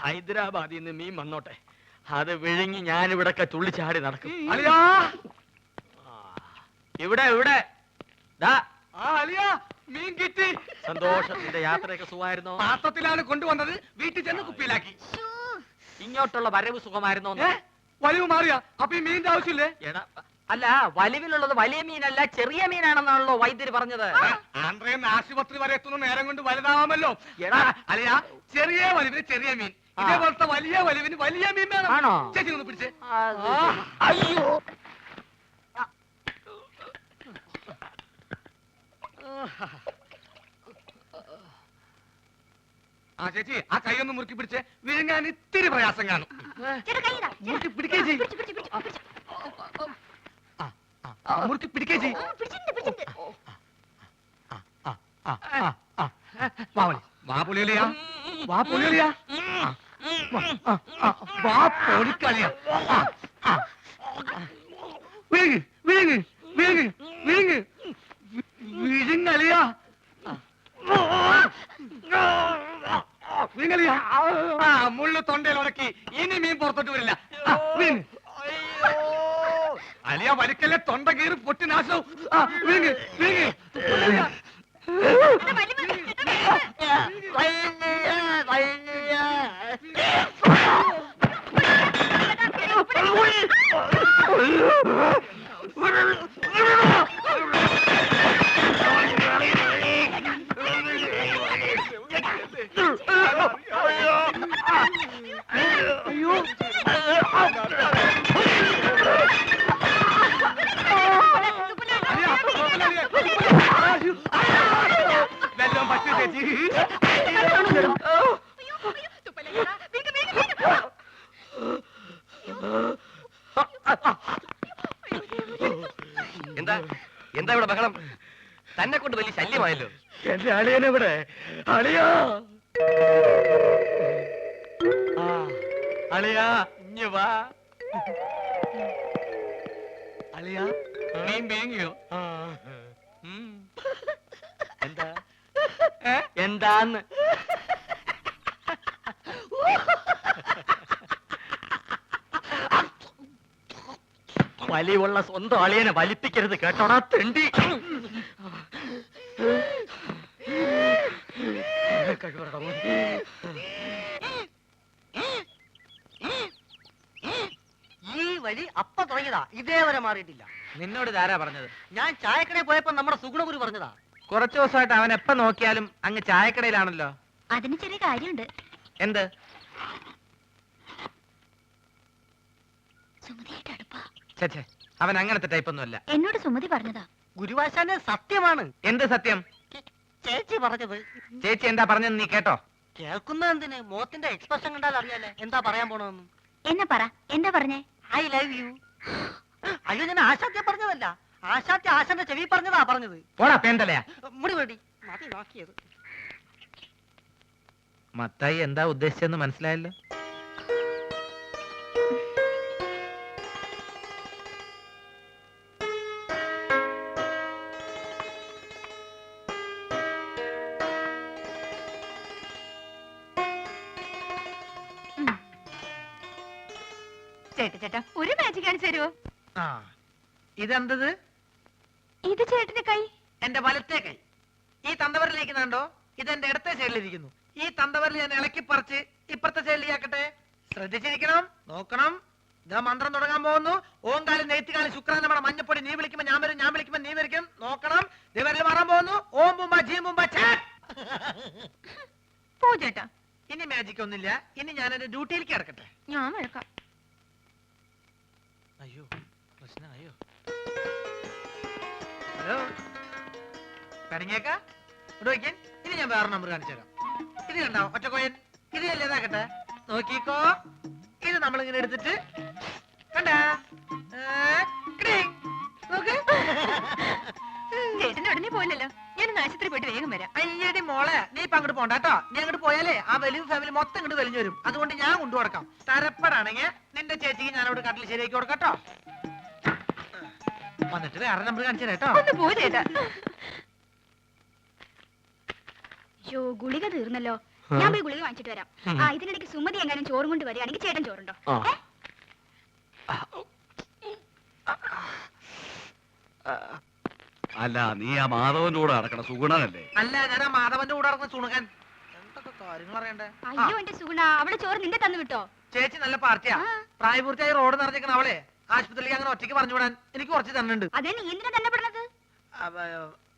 ഹൈദരാബാദിൽ നിന്ന് മീൻ വന്നോട്ടെ, അത് വിഴുങ്ങി ഞാനിവിടൊക്കെ തുള്ളിച്ചാടി നടക്കും. ഇവിടെ ഇവിടെ മീൻ കിട്ടി. സന്തോഷത്തിന്റെ യാത്രയൊക്കെ സുഖമായിരുന്നോ? പാത്രത്തിലാണ് കൊണ്ടുവന്നത്, വീട്ടിൽ ചെന്ന് കുപ്പിയിലാക്കി. ഇങ്ങോട്ടുള്ള വരവ് സുഖമായിരുന്നോ? വലിവ് മാറിയാ? അപ്പൊ ഈ മീനിന്റെ ആവശ്യമില്ലേ? എടാ അല്ല, വലിവിലുള്ളത് വലിയ മീനല്ല ചെറിയ മീനാണെന്നാണല്ലോ വൈദ്യര് പറഞ്ഞത്. ആന്ധ്രയിൽ ആശുപത്രി വരെ എത്തുന്ന നേരം കൊണ്ട് വലുതാവാമല്ലോ. എടാ അല്ലയാ, ചെറിയ വലിവിന് ചെറിയ മീൻ, ഇതേപോലത്തെ വലിയ വലിവിന് വലിയ മീൻ വേണം. ആണോ? ചേച്ചി ഒന്ന് പിടിച്ചേ. അയ്യോ, ആ ചേച്ചി, ആ കൈ ഒന്ന് മുറുക്കി പിടിച്ചേ, വിഴുങ്ങാൻ ഇത്തിരി പ്രയാസം കാണും. മുറുക്കി പിടിക്കേ ചെയ്, മുറുക്കി പിടിക്കേ ചെയ്. വാ പൊളിയലിയാ, വാ പൊളിയലിയാ, വാ പൊളിക്കളിയാ. വിഴുങ്ങ് വിഴുങ്ങ് വിഴുങ്ങ് വിഴുങ്ങ് വിഴുങ്ങലിയാ, വിഴുങ്ങലിയാ. മുള്ളു തൊണ്ടയിൽ ഉടക്കി, ഇനി മീൻ പുറത്തോട്ട് വരില്ല. അലിയ വലിക്കല്ലേ, തൊണ്ട കീറി പൊട്ടി നാശവും. വിഴുങ്ങ് വിഴുങ്ങ്. വെള്ളം പറ്റി ചേച്ചി. എന്താ എന്താ ഇവിടെ ബഹളം? തന്നെ കൊണ്ട് വലിയ ശല്യമായല്ലോ. എന്റെ അളിയനെവിടെ? അളിയാ, അളിയാ ഇഞ്ഞ് വാ. അളിയാ, മീൻ വേങ്ങിയോ? എന്താ എന്താന്ന്? വലിയുള്ള സ്വന്തം അളിയനെ വലിപ്പിക്കരുത് കേട്ടോടാ തെണ്ടി. ഈ വഴി അപ്പ തുടങ്ങിയതാ, ഇതേവരെ മാറിയിട്ടില്ല. നിന്നോട് ഇതാരാ പറഞ്ഞത്? ഞാൻ ചായക്കടയിൽ പോയപ്പോ നമ്മുടെ സുഗുണഗുരു പറഞ്ഞതാ. കുറച്ചു ദിവസമായിട്ട് അവൻ എപ്പ നോക്കിയാലും അങ്ങ് ചായക്കടയിലാണല്ലോ. അതിന് ചെറിയ കാര്യമുണ്ട്. എന്ത്? സുമതിയായിട്ട് അടുപ്പാ. ചേച്ചേ, അവൻ അങ്ങനത്തെ ടൈപ്പൊന്നും അല്ല. എന്നോട് സുമതി പറഞ്ഞതാ. ഗുരുവാശാന്റെ സത്യമാണ്. എന്ത് സത്യം? ചേച്ചി പറഞ്ഞത്. ചേച്ചി എന്താ പറഞ്ഞത് നീ കേട്ടോ? കേൾക്കുന്ന എന്തിന്? മോത്തിന്റെ എക്സ്പ്രഷൻ കണ്ടാൽ അറിയാലേ എന്താ പറയാൻ പോണെന്ന്. എന്നെ പറ, എന്താ പറഞ്ഞേ? I love you. അയ്യോ, ഞാൻ ആശാത്യ പറഞ്ഞതല്ല, ആശാത്യ ആശാന്റെ ചെവി പറഞ്ഞതാ പറഞ്ഞത്. പോടാ പേന്തലയാ. മുടി വേണ്ടി മതി നോക്കിയത്. മത്തായി എന്താ ഉദ്ദേശിച്ചെന്ന് മനസ്സിലായല്ലോ. ചേട്ടാ ഒരു മാജിക് കാണിച്ചു തരുമോ? ഇതെന്തത്? ഇത് ചേട്ടന്റെ കൈ. എന്റെ വലത്തെ കൈ. ഈ തന്തവരിലേക്ക് കണ്ടോ? ഇതെന്റെ ഇടത്തെ സൈഡിലിരിക്കുന്നു. ഈ തന്തവരിൽ ഞാൻ ഇളക്കി പറിച്ച് ഇപ്പുറത്തെ സൈഡിലേക്കാക്കട്ടെ. ശ്രദ്ധിച്ചിരിക്കണം, നോക്കണം. ഇതാ മന്ത്രം തുടങ്ങാൻ പോകുന്നു. ഓങ്കാലം നെയ്ത്തുകാലം ശുക്രാൻ നമ്മുടെ മഞ്ഞപ്പൊടി. നീ വിളിക്കുമ്പോ ഞാൻ വരും, ഞാൻ വിളിക്കുമ്പോ നീ വരിക്കും. നോക്കണം. ദിവരിൽ മാറാൻ പോകുന്നു. ഓം ബുംബ ജീ ബുംബ. പോ ചേട്ടാ. ഇനി മാജിക് ഒന്നുമില്ല. ഇനി ഞാൻ എന്റെ ഡ്യൂട്ടിയിലേക്ക് കിടക്കട്ടെ. ഞാൻ വഴക്കാം. അയ്യോ, പ്രശ്നമായോ? ഹലോ, കണിങ്ങേക്കാ ഇവിടെ വയ്ക്കാൻ. ഇനി ഞാൻ വേറെ നമ്പർ കാണിച്ചു തരാം. ഇത് കണ്ടാവും ഒറ്റക്കോയൻ. ഇത് അല്ലേ ഇതാക്കട്ടെ, നോക്കിക്കോ. ഇത് നമ്മളിങ്ങനെ എടുത്തിട്ട് കണ്ടാ നോക്ക്. ചേട്ടന്റെ ഉടനെ പോയില്ലല്ലോ. ഞാനൊന്ന് ആശുപത്രി പോയിട്ട് വേഗം വരാം. അയ്യടി മോളെ, നീ ഇപ്പൊ അങ്ങോട്ട് പോണ്ട കേട്ടോ. നീ അങ്ങോട്ട് പോയാലേ ആ വലിയ ഫാമിലി മൊത്തം ഇങ്ങോട്ട് വലിഞ്ഞു വരും. അതുകൊണ്ട് ഞാൻ കൊണ്ടു കൊടുക്കാം. തരപ്പെടാണെങ്കിൽ നിന്റെ ചേച്ചിക്ക് ഞാൻ അവിടെ കട്ടിൽ ശരിയാക്കി കൊടുക്കട്ടോ. വന്നിട്ട് വേറെ നമ്പർ കാണിച്ചു തരാം കേട്ടോ. ഒന്ന് പോ ചേട്ടാ. ഷോ ഗുളിക തീർന്നല്ലോ. ഞാൻ പോയി ഗുളിക വാങ്ങിച്ചിട്ട് വരാം. ആ ഇതിനിടയ്ക്ക് സുമതി എങ്ങാനും ചോറും കൊണ്ട് വരികയാണെങ്കിൽ ചേട്ടൻ ചോറുണ്ടോ? അല്ല നീ ആ മാധവന്റെ കൂടെ നടക്കണ സുഗുണനല്ലേ? അല്ല, ഞാൻ ആ മാധവന്റെ കൂടെ ഇറങ്ങുന്ന സുണുകൻ. എന്തൊക്കെ കാര്യങ്ങൾ അറിയണ്ടേ? അയ്യോ എന്റെ സുഗുണ, അവള് ചോറ് നിന്റെ തന്നു വിട്ടോ? ചേച്ചി നല്ല പാർട്ടിയാ. ആ. പ്രായപൂർത്തിയായി റോഡ് നിറഞ്ഞേക്കണ അവളെ ആശുപത്രിയിലേക്ക് അങ്ങനെ ഒറ്റയ്ക്ക് പറഞ്ഞു വിടാൻ എനിക്ക് കുറച്ച് തന്നുണ്ട്. അതേ നീ എന്തിനാ തന്നെ പെടുന്നത്?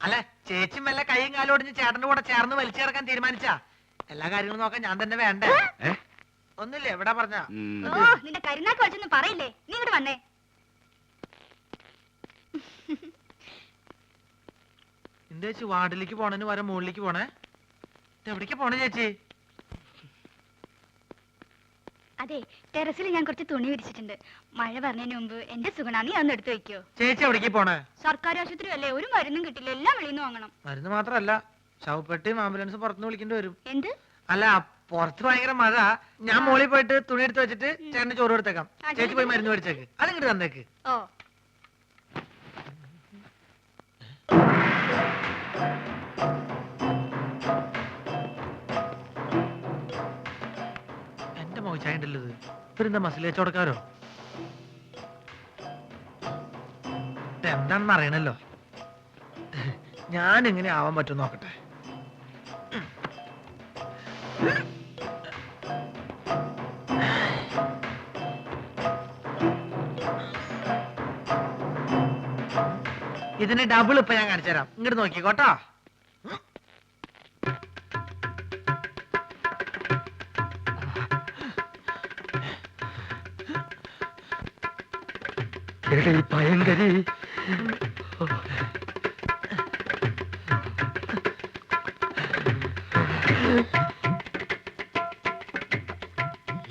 അല്ലെ, ചേച്ചി മെല്ലെ കൈയും കാലും ഒടിഞ്ഞ് ചേട്ടന്റെ കൂടെ ചേർന്ന് വലിച്ചിറക്കാൻ തീരുമാനിച്ചാ എല്ലാ കാര്യങ്ങളും നോക്കാൻ ഞാൻ തന്നെ വേണ്ടേ? ഒന്നുമില്ല, എവിടാ പറഞ്ഞ ഓ നിന്റെ കരുനാക്ക് വലിച്ചൊന്നും പറയില്ലേ. നീ ഇങ്ങോട്ട് വന്നേ. എന്താ ചേച്ചി വാർഡിലേക്ക് പോണേന് വരെ മുകളിലേക്ക് പോണേ? എവിടേക്ക് പോണേ ചേച്ചി? അതെ, ടെറസിൽ ഞാൻ കുറച്ച് തുണി വിരിച്ചിട്ടുണ്ട്. മഴ പറഞ്ഞതിന് മുമ്പ് എന്റെ സുഗുണ നീ അതൊന്ന് എടുത്തു വെക്കോ. ചേച്ചി എവിടേക്ക് പോണേ? സർക്കാർ ആശുപത്രി അല്ലേ, ഒരു മരുന്നും കിട്ടില്ല, എല്ലാം വെളിയിൽ നിന്ന് വാങ്ങണം. മരുന്ന് മാത്രല്ല, ശവപ്പെട്ടിയും ആംബുലൻസ് പുറത്തുനിന്ന് വിളിക്കേണ്ടി വരും. എന്ത്? അല്ല, പുറത്ത് ഭയങ്കര മഴ. ഞാൻ മോളിൽ പോയിട്ട് തുണി എടുത്ത് വെച്ചിട്ട് ചേട്ടന് ചോറ് കൊടുത്തേക്കാം. ചേച്ചി പോയി മരുന്ന് മേടിച്ചേക്ക്, അതിങ്ങോട്ട് തന്നേക്ക്. ഓ എന്റെ മോശായിട്ടല്ലത്, ഇവരെന്താ മസിൽ കച്ചവടക്കാരോ? എന്താണെന്ന് അറിയണല്ലോ. ഞാൻ എങ്ങനെ ആവാൻ പറ്റും നോക്കട്ടെ. ഇതിന് ഡബിൾ ഇപ്പൊ ഞാൻ കാണിച്ചു തരാം. ഇങ്ങോട്ട് നോക്കിക്കോട്ടോ. ഭയങ്കരി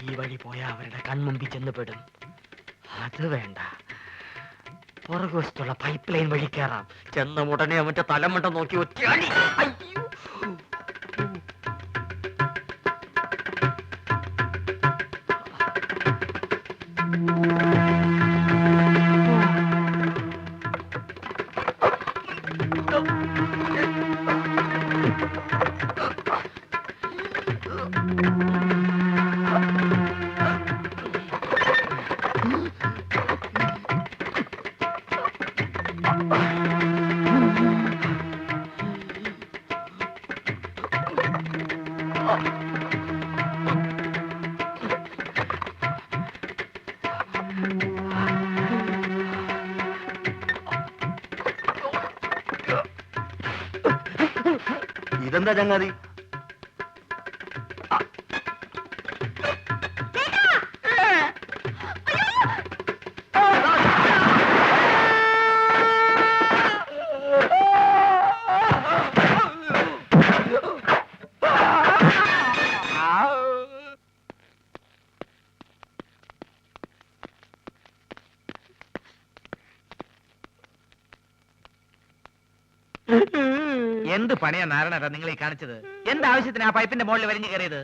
ഈ വഴി പോയാ അവരുടെ കൺമുമ്പിൽ ചെന്ന് പെടും. അത് വേണ്ട, പുറകുവശത്തുള്ള പൈപ്പ് ലൈൻ വഴി കയറാം. ചെന്ന ഉടനെ അവന്റെ തലമുണ്ട നോക്കി ഒറ്റയാടി. അയ്യോ. ഇതെന്താ ചങ്ങാതി? എന്ത് പണിയാ നാരായണ നിങ്ങൾ ഈ കാണിച്ചത്? എന്താവശ്യത്തിന് ആ പൈപ്പിന്റെ മുകളിൽ വലിഞ്ഞു കയറിയത്?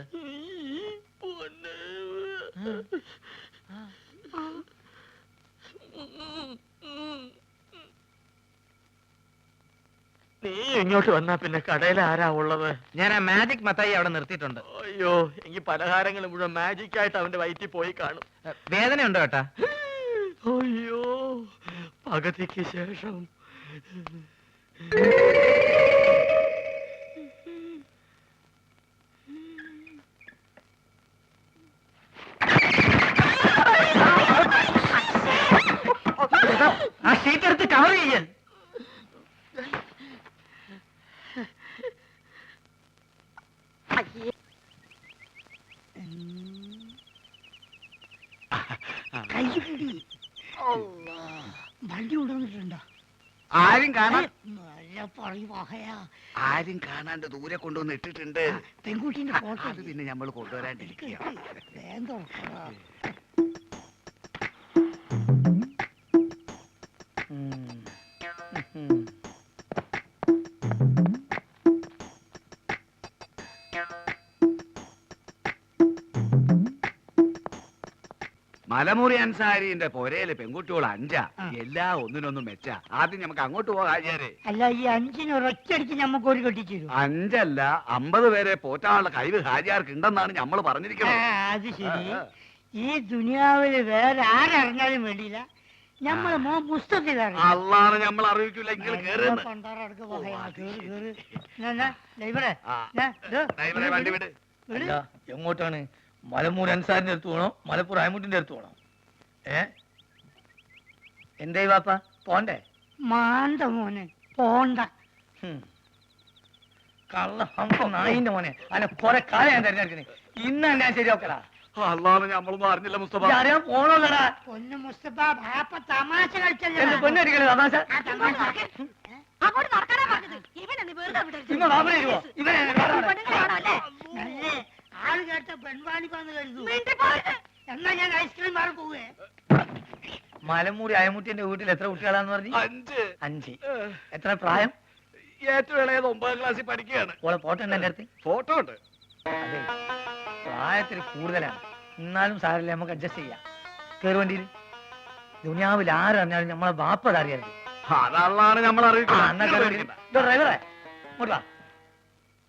നീ ഇങ്ങോട്ട് വന്നാ പിന്നെ കടയിൽ ആരാ ഉള്ളത്? ഞാൻ ആ മാജിക് മത്തായി അവിടെ നിർത്തിയിട്ടുണ്ട്. അയ്യോ, എങ്കിൽ പലഹാരങ്ങൾ മുഴുവൻ മാജിക് ആയിട്ട് അവന്റെ വയറ്റിൽ പോയി കാണും. വേദനയുണ്ടോ ഏട്ടാ? അയ്യോ, പകുതിക്ക് ശേഷം. ആ ഷീറ്റ് എടുത്ത് കവർ ചെയ്യാൻ. വണ്ടി കൊണ്ടുവന്നിട്ടുണ്ടോ? ആരും കാണാൻ ആരും കാണാണ്ട് ദൂരെ കൊണ്ടുവന്ന് ഇട്ടിട്ടുണ്ട്. പെൺകുട്ടീന്റെ ഫോട്ടോ അത് പിന്നെ നമ്മൾ കൊണ്ടുവരാണ്ടിരിക്കുക. മലമുറി അൻസാരിന്റെ പൊരയില് പെൺകുട്ടികൾ 5 ആ. എല്ലാ ഒന്നിനൊന്നും മെച്ച. ആദ്യം നമുക്ക് അങ്ങോട്ട് പോകാം ഹാജിയാരെ. അല്ല ഈ 5 ഒരൊറ്റടിക്ക് ഞമ്മക്ക് ഒരു കെട്ടിച്ചു 5 അല്ല 50 പേരെ പോറ്റാനുള്ള കഴിവ് ഹാജിയാർക്ക് ഉണ്ടെന്നാണ് നമ്മൾ പറഞ്ഞിരിക്കുന്നത്. അത് ശരി. ഈ ദുനിയാവില് വേറെ ആരറിഞ്ഞാലും വേണ്ടിയില്ല ഞമ്മള് മോ പുസ്തകത്തിലാണ് അള്ളാണ് നമ്മൾ അറിയിക്കില്ല. നിങ്ങൾ കേറുന്നു. വണ്ടി വിട്. അല്ല, എങ്ങോട്ടാണ്? മലമൂർ അൻസാരിന്റെ അടുത്ത് പോണോ മലപ്പുറം അയമുട്ടിന്റെ അടുത്ത് പോണോ? എന്തേ വാപ്പ പോണ്ടേ? മാണ്ട മോനെ പോണ്ട. കള്ള ഹംസ നായിന്റെ മോനെ അല്ല കൊറേ കാലം ഞാൻ തെരഞ്ഞെടുക്കണേ. ഇന്ന് ഞാൻ ശരിയാക്കടാ. അള്ളാണ് നമ്മളൊന്നും അറിഞ്ഞില്ല മുസ്തഫ. അറിയാൻ പോണോല്ലടാ. പൊന്നു മുസ്തഫ ബാപ്പ തമാശ കളിച്ചല്ലേ. എന്റെ പൊന്നടിക്കണേ തമാശ. അങ്ങോട്ട് നടക്കാനാ പറഞ്ഞത്. ഇവനെന്ന് വെറുതെ വിടരുത്. ഇങ്ങ വാപ്പനെ ഇരുവോ? ഇവനെ പെണ്ണുങ്ങളെ കാണാം അല്ലേ? നല്ലേ ആള് കേട്ട പെൺവാണിപ്പാന്ന് കരുതൂ. മിണ്ടി പോകരുത്. എന്നാ ഞാൻ ഐസ്ക്രീം മാറി പോവേ. മലമൂരി അയമുട്ടിന്റെ വീട്ടിൽ എത്ര കുട്ടികളാന്ന് പറഞ്ഞു? 5. 5. എത്ര പ്രായം? ഏറ്റവും ഇളയത് 9ാം ക്ലാസ്സിൽ പഠിക്കുകയാണ്. ഓളെ ഫോട്ടോ ഉണ്ട് എന്റെ അടുത്ത്. ഫോട്ടോ ഉണ്ട്. അതെ, പ്രായത്തിൽ കൂടുതലാണ്. എന്നാലും സാരല്ലേ, നമുക്ക് അഡ്ജസ്റ്റ് ചെയ്യാം. കേറ് വണ്ടിയിൽ. ദുനിയാവിൽ ആരറിഞ്ഞാലും നമ്മളെ ബാപ്പ അറിയരുത്. അതള്ളാണ് നമ്മൾ അറിയിക്കുന്നത്. ഡ്രൈവറെ ഇങ്ങോട്ട് വാ.